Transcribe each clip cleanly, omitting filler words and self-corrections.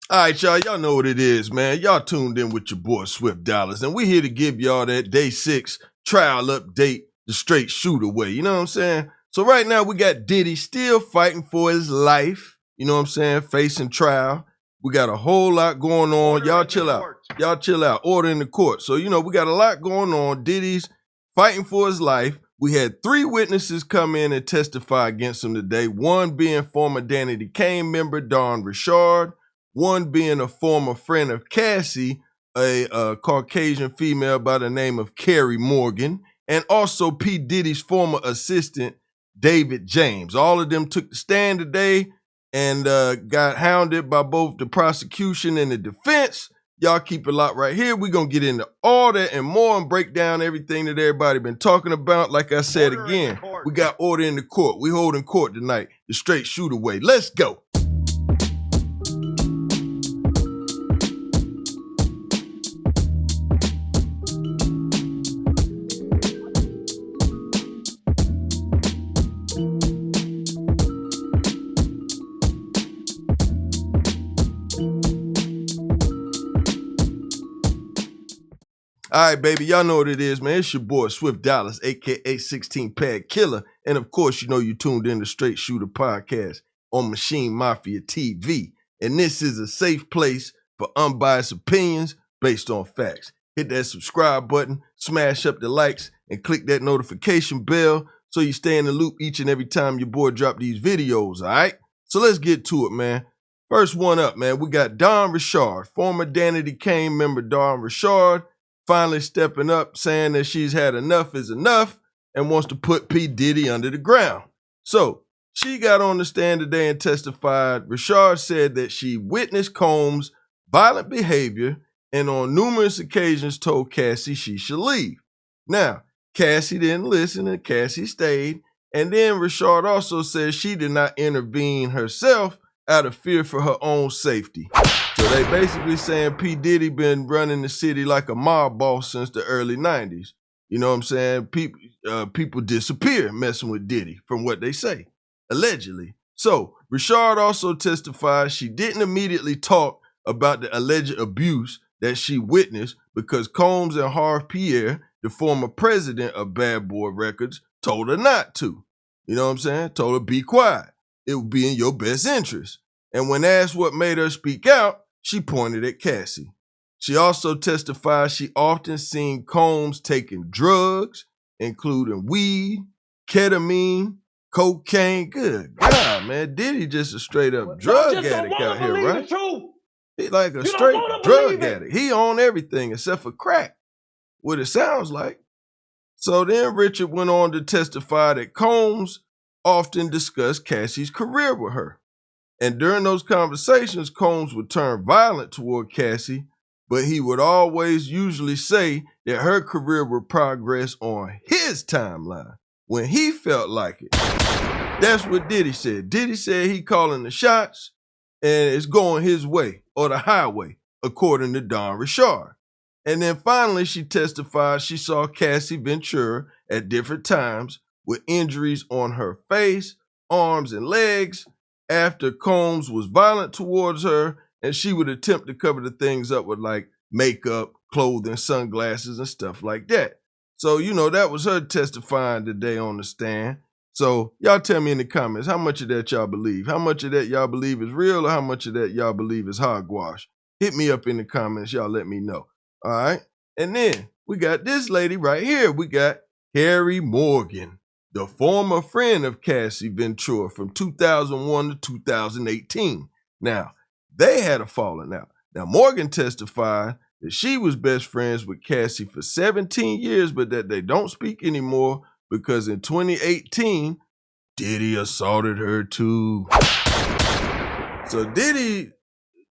All right, y'all know what it is, man. Y'all tuned in with your boy Swift Dollars, and we here to give y'all that day 6 trial update, the straight Shoota way. You know what I'm saying? So right now we got Diddy still fighting for his life. You know what I'm saying? Facing trial. We got a whole lot going on. Y'all chill out. Y'all chill out. Order in the court. So, you know, we got a lot going on. Diddy's fighting for his life. We had 3 witnesses come in and testify against him today. One being former Danny Kane member Don Richard. One being a former friend of Cassie, a Caucasian female by the name of Carrie Morgan, and also P. Diddy's former assistant, David James. All of them took the stand today and got hounded by both the prosecution and the defense. Y'all keep it locked right here. We're going to get into all that and more and break down everything that everybody been talking about. Like I said again, we got order in the court. We holding court tonight, the straight Shoota way. Let's go. All right, baby, y'all know what it is, man. It's your boy, Swift Dollars, a.k.a. 16-Pad Killer. And, of course, you know you tuned in to Straight Shoota Podcast on Maschine Mafia TV. And this is a safe place for unbiased opinions based on facts. Hit that subscribe button, smash up the likes, and click that notification bell so you stay in the loop each and every time your boy drop these videos, all right? So let's get to it, man. First one up, man, we got Don Richard, former Danny Kane member Don Richard, finally stepping up, saying that she's had enough is enough and wants to put P. Diddy under the ground. So she got on the stand today and testified. Richard said that she witnessed Combs' violent behavior and on numerous occasions told Cassie she should leave. Now, Cassie didn't listen and Cassie stayed. And then Richard also said she did not intervene herself out of fear for her own safety. So they basically saying P. Diddy been running the city like a mob boss since the early 90s. You know what I'm saying? People disappear messing with Diddy, from what they say, allegedly. So Richard also testified she didn't immediately talk about the alleged abuse that she witnessed because Combs and Harv Pierre, the former president of Bad Boy Records, told her not to. You know what I'm saying? Told her be quiet. It would be in your best interest. And when asked what made her speak out, she pointed at Cassie. She also testified she often seen Combs taking drugs, including weed, ketamine, cocaine. Good God, man. Diddy just a straight up drug addict out here, right? He like a straight drug addict. He on everything except for crack, what it sounds like. So then Richard went on to testify that Combs often discussed Cassie's career with her. And during those conversations, Combs would turn violent toward Cassie, but he would always usually say that her career would progress on his timeline when he felt like it. That's what Diddy said. Diddy said he calling the shots and it's going his way or the highway, according to Don Richard. And then finally, she testified she saw Cassie Ventura at different times with injuries on her face, arms, and legs after Combs was violent towards her, and she would attempt to cover the things up with like makeup, clothing, sunglasses, and stuff like that. So, you know, that was her testifying today on the stand. So y'all tell me in the comments, how much of that y'all believe? How much of that y'all believe is real or how much of that y'all believe is hogwash? Hit me up in the comments. Y'all let me know. All right. And then we got this lady right here. We got Carrie Morgan, the former friend of Cassie Ventura from 2001 to 2018. Now, they had a falling out. Now, Morgan testified that she was best friends with Cassie for 17 years, but that they don't speak anymore because in 2018, Diddy assaulted her too. So Diddy,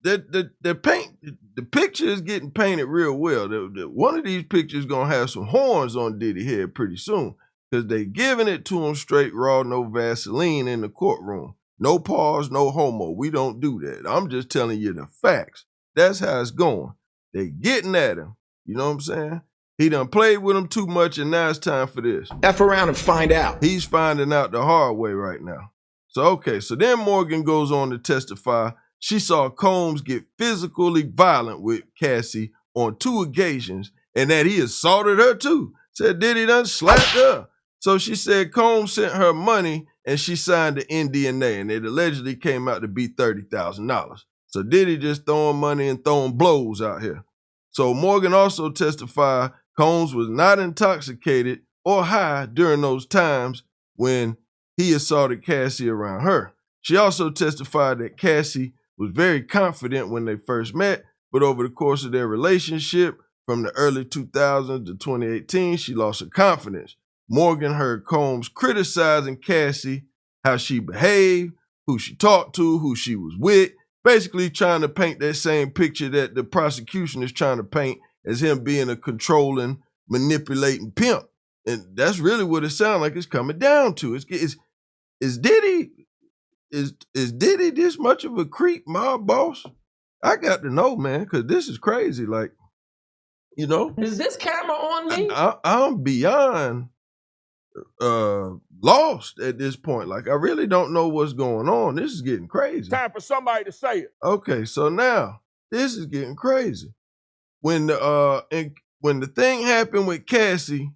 the picture is getting painted real well. One of these pictures gonna have some horns on Diddy head pretty soon, because they giving it to him straight raw, no Vaseline in the courtroom. No pause, no homo. We don't do that. I'm just telling you the facts. That's how it's going. They getting at him. You know what I'm saying? He done played with him too much, and now it's time for this. F around and find out. He's finding out the hard way right now. So, okay, so then Morgan goes on to testify she saw Combs get physically violent with Cassie on 2 occasions and that he assaulted her too. Said Diddy done slapped her. So she said Combs sent her money and she signed the NDA, and it allegedly came out to be $30,000. So Diddy just throwing money and throwing blows out here. So Morgan also testified Combs was not intoxicated or high during those times when he assaulted Cassie around her. She also testified that Cassie was very confident when they first met, but over the course of their relationship, from the early 2000s to 2018, she lost her confidence. Morgan heard Combs criticizing Cassie, how she behaved, who she talked to, who she was with, basically trying to paint that same picture that the prosecution is trying to paint as him being a controlling, manipulating pimp. And that's really what it sounds like it's coming down to. Is Diddy this much of a creep, mob boss? I got to know, man, because this is crazy. Like, you know, is this camera on me? I'm beyond lost at this point. Like, I really don't know what's going on. This is getting crazy. Time for somebody to say it. Okay, so now this is getting crazy. When the thing happened with Cassie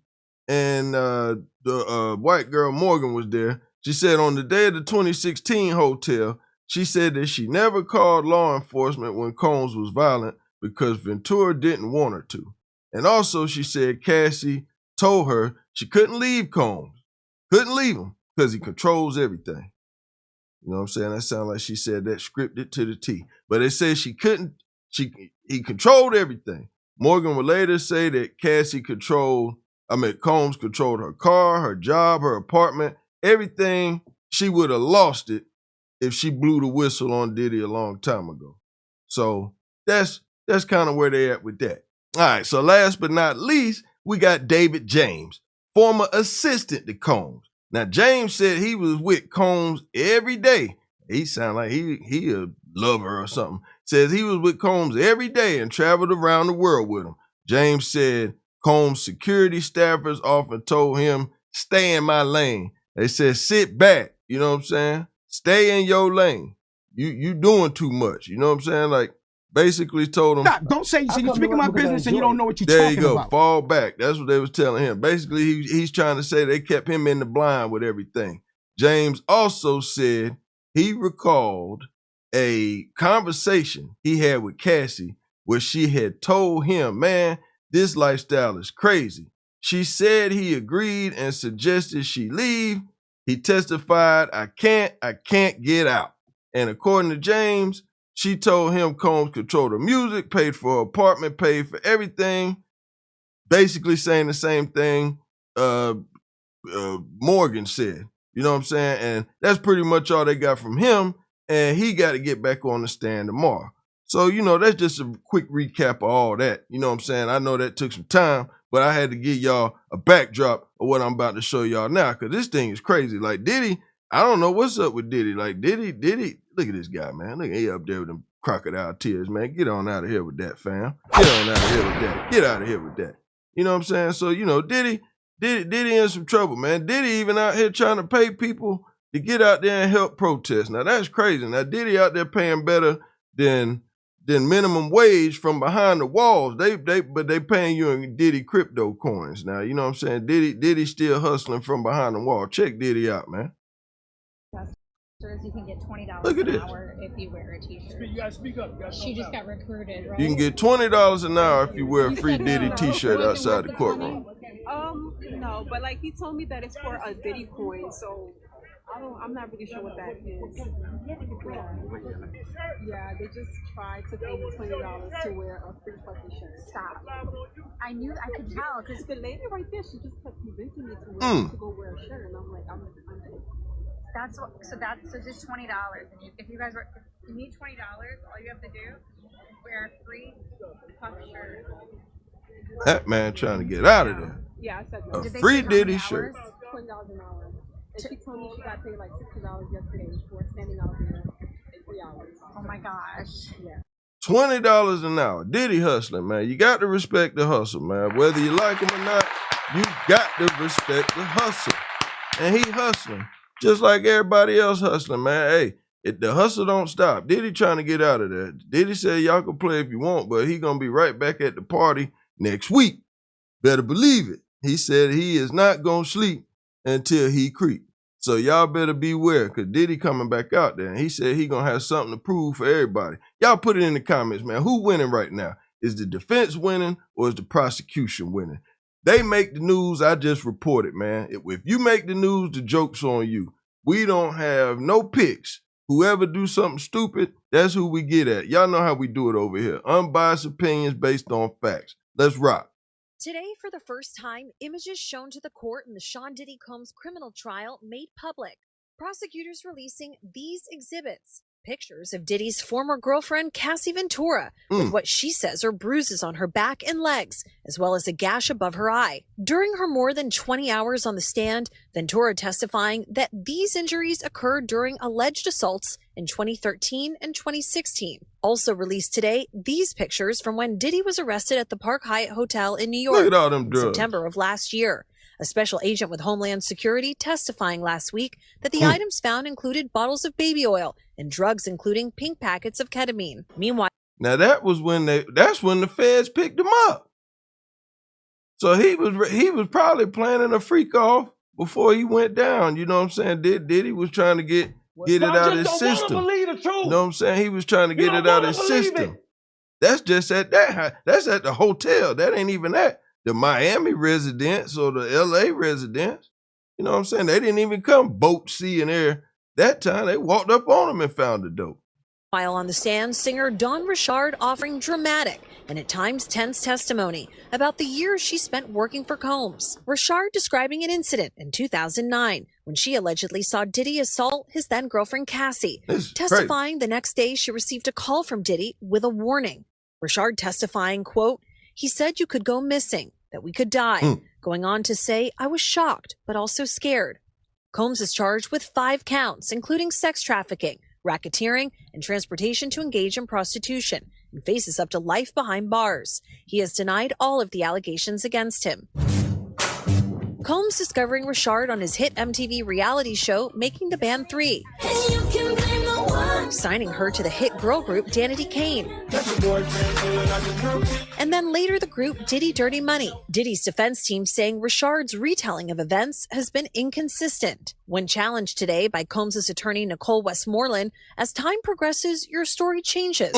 and the white girl Morgan was there, she said on the day of the 2016 hotel, she said that she never called law enforcement when Combs was violent because Ventura didn't want her to. And also she said Cassie told her she couldn't leave Combs. Couldn't leave him because he controls everything. You know what I'm saying? That sounds like she said that scripted to the T. But it says he controlled everything. Morgan would later say that Combs controlled her car, her job, her apartment, everything. She would have lost it if she blew the whistle on Diddy a long time ago. So that's kind of where they at with that. All right, so last but not least, we got David James, former assistant to Combs. Now, James said he was with Combs every day. He sound like he a lover or something. Says he was with Combs every day and traveled around the world with him. James said Combs' security staffers often told him, stay in my lane. They said, sit back, you know what I'm saying? Stay in your lane. You doing too much, you know what I'm saying? Like, basically told him. Stop, don't say you're speaking my business and you don't know what you're talking about. There you go, fall back. That's what they was telling him. Basically, he's trying to say they kept him in the blind with everything. James also said he recalled a conversation he had with Cassie where she had told him, man, this lifestyle is crazy. She said he agreed and suggested she leave. He testified, I can't get out. And according to James, she told him Combs controlled her music, paid for her apartment, paid for everything. Basically saying the same thing Morgan said. You know what I'm saying? And that's pretty much all they got from him. And he got to get back on the stand tomorrow. So, you know, that's just a quick recap of all that. You know what I'm saying? I know that took some time, but I had to give y'all a backdrop of what I'm about to show y'all now, because this thing is crazy. Like Diddy, I don't know what's up with Diddy. Like Diddy, look at this guy, man. Look at he up there with them crocodile tears, man. Get on out of here with that, fam. Get on out of here with that. Get out of here with that. You know what I'm saying? So, you know, Diddy in some trouble, man. Diddy even out here trying to pay people to get out there and help protest. Now, that's crazy. Now, Diddy out there paying better than minimum wage from behind the walls. But they paying you in Diddy crypto coins. Now, you know what I'm saying? Diddy still hustling from behind the wall. Check Diddy out, man. You can get $20 Look at an this. hour if you wear a t-shirt. You gotta speak up. She just got recruited, right? You can get $20 an hour if you wear a free Diddy t-shirt outside the courtroom. No, but like he told me that it's for a Diddy coin, so I'm not really sure what that is. Yeah, they just tried to pay me $20 to wear a free fucking shirt. Stop. I could tell because The lady right there, she just kept convincing me to go wear a shirt, and I'm like, I'm so just $20. And if you guys you need $20, all you have to do is wear a free puff shirt. That man trying to get out of there. Yeah, I said no. A free Diddy shirt. $20 an hour. And she told me she got paid like $60 yesterday for standing out there in 3 hours. Oh my gosh. Yeah. $20 an hour. Diddy hustling, man. You got to respect the hustle, man. Whether you like him or not, you got to respect the hustle. And he hustling. Just like everybody else hustling, man. Hey, The hustle don't stop. Diddy trying to get out of there. Diddy said y'all can play if you want, but he gonna be right back at the party next week. Better believe it. He said he is not gonna sleep until he creep. So y'all better beware, because Diddy coming back out there. And he said he gonna have something to prove for everybody. Y'all put it in the comments, man. Who winning right now? Is the defense winning or is the prosecution winning? They make the news, I just reported, man. If you make the news, the joke's on you. We don't have no picks. Whoever do something stupid, that's who we get at. Y'all know how we do it over here. Unbiased opinions based on facts. Let's rock. Today, for the first time, images shown to the court in the Sean Diddy Combs criminal trial made public. Prosecutors releasing these exhibits. Pictures of Diddy's former girlfriend, Cassie Ventura, with what she says are bruises on her back and legs, as well as a gash above her eye. During her more than 20 hours on the stand, Ventura testifying that these injuries occurred during alleged assaults in 2013 and 2016. Also released today, these pictures from when Diddy was arrested at the Park Hyatt Hotel in New York Look at all them in drugs. September of last year. A special agent with Homeland Security testifying last week that the items found included bottles of baby oil and drugs, including pink packets of ketamine. Meanwhile, now that's when the feds picked him up. So he was probably planning a freak off before he went down. You know what I'm saying? Diddy was trying to get it out of his system. Believe the truth. You know what I'm saying? He was trying to get it out of his system. That's just at that's at the hotel. That ain't even at the Miami residence or the LA residence. You know what I'm saying? They didn't even come boat, sea, and air that time. They walked up on him and found the dope. While on the stand, singer Dawn Richard offering dramatic and at times tense testimony about the years she spent working for Combs. Richard describing an incident in 2009 when she allegedly saw Diddy assault his then-girlfriend Cassie, testifying the next day she received a call from Diddy with a warning. Richard testifying, quote, "He said you could go missing, that we could die," going on to say, "I was shocked, but also scared." Combs is charged with 5 counts, including sex trafficking, racketeering, and transportation to engage in prostitution, and faces up to life behind bars. He has denied all of the allegations against him. Combs discovering Richard on his hit MTV reality show, Making the Band 3. Signing her to the hit girl group Danity Kane. And then later the group Diddy Dirty Money. Diddy's defense team saying Richard's retelling of events has been inconsistent. When challenged today by Combs' attorney Nicole Westmoreland, as time progresses, your story changes.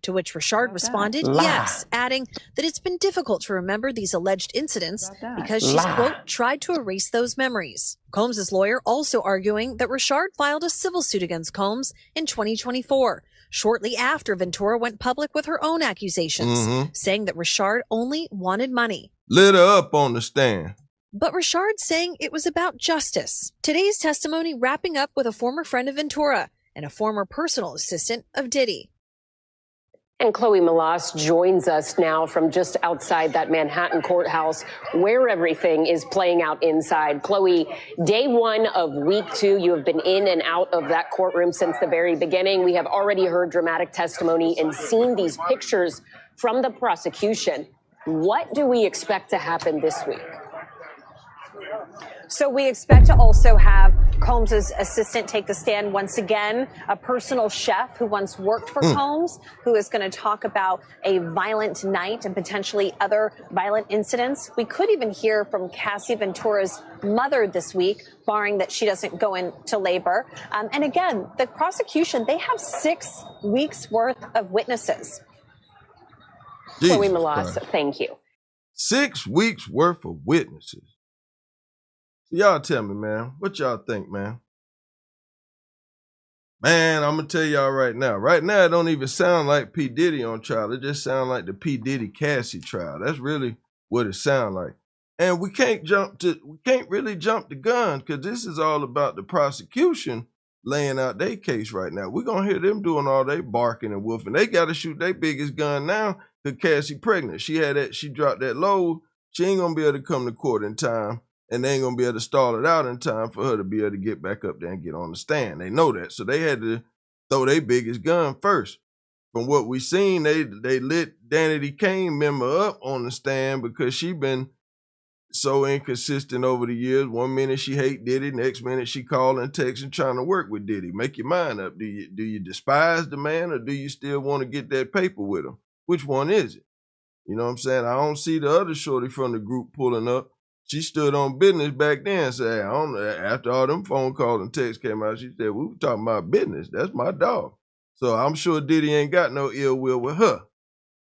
To which Richard responded, yes, adding that it's been difficult to remember these alleged incidents because she's, quote, tried to erase those memories. Combs' lawyer also arguing that Richard filed a civil suit against Combs in 2024, shortly after Ventura went public with her own accusations, saying that Richard only wanted money. Lit her up on the stand. But Richard saying it was about justice. Today's testimony wrapping up with a former friend of Ventura and a former personal assistant of Diddy. And Chloe Malas joins us now from just outside that Manhattan courthouse where everything is playing out inside. Chloe, day 1 of week 2, you have been in and out of that courtroom since the very beginning. We have already heard dramatic testimony and seen these pictures from the prosecution. What do we expect to happen this week? So we expect to also have Combs' assistant take the stand once again, a personal chef who once worked for Combs, who is going to talk about a violent night and potentially other violent incidents. We could even hear from Cassie Ventura's mother this week, barring that she doesn't go into labor. And again, the prosecution, they have 6 weeks worth of witnesses. Chloe Malas, thank you. 6 weeks worth of witnesses. Y'all tell me, man, what y'all think, man? Man, I'm going to tell y'all right now. Right now, it don't even sound like P. Diddy on trial. It just sounds like the P. Diddy Cassie trial. That's really what it sounds like. And we can't really jump the gun because this is all about the prosecution laying out their case right now. We're going to hear them doing all they barking and woofing. They got to shoot their biggest gun now because Cassie pregnant. She dropped that load. She ain't going to be able to come to court in time. And they ain't going to be able to stall it out in time for her to be able to get back up there and get on the stand. They know that. So they had to throw their biggest gun first. From what we seen, they lit Danity Kane member up on the stand because she been so inconsistent over the years. One minute she hate Diddy, next minute she calling, texting, trying to work with Diddy. Make your mind up. Do you despise the man, or do you still want to get that paper with him? Which one is it? You know what I'm saying? I don't see the other shorty from the group pulling up. She stood on business back then and said, I don't know, after all them phone calls and texts came out, she said, we were talking about business. That's my dog. So I'm sure Diddy ain't got no ill will with her.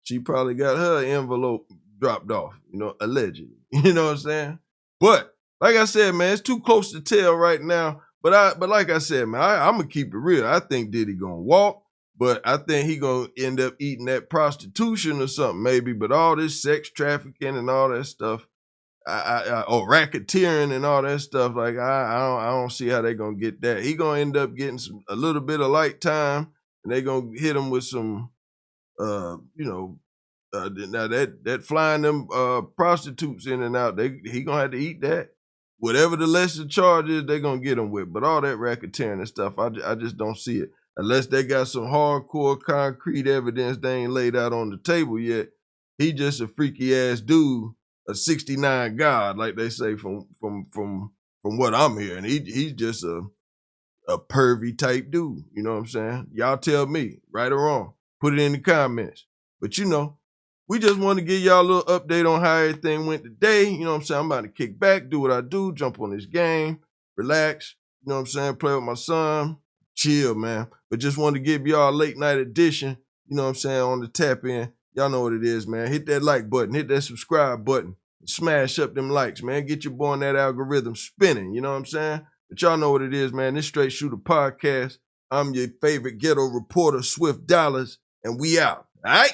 She probably got her envelope dropped off, allegedly. You know what I'm saying? But like I said, man, it's too close to tell right now. But like I said, man, I'm gonna keep it real. I think Diddy gonna walk, but I think he gonna end up eating that prostitution or something, maybe. But all this sex trafficking and all that stuff, or racketeering and all that stuff, like I don't see how they gonna get that. He gonna end up getting a little bit of light time, and they gonna hit him with some, now that flying them prostitutes in and out, he gonna have to eat that. Whatever the lesser charge is, they gonna get him with. But all that racketeering and stuff, I just don't see it. Unless they got some hardcore concrete evidence they ain't laid out on the table yet. He just a freaky ass dude, a 69 god, like they say from what I'm hearing. He's just a pervy type dude. You know what I'm saying? Y'all tell me, right or wrong. Put it in the comments. But we just want to give y'all a little update on how everything went today. You know what I'm saying? I'm about to kick back, do what I do, jump on this game, relax, you know what I'm saying, play with my son, chill, man. But just wanted to give y'all a late night edition, you know what I'm saying, on the tap in. Y'all know what it is, man. Hit that like button, hit that subscribe button, smash up them likes, man. Get your boy in that algorithm spinning, you know what I'm saying? But y'all know what it is, man. This Straight Shooter Podcast. I'm your favorite ghetto reporter, Swift Dollars, and we out, all right?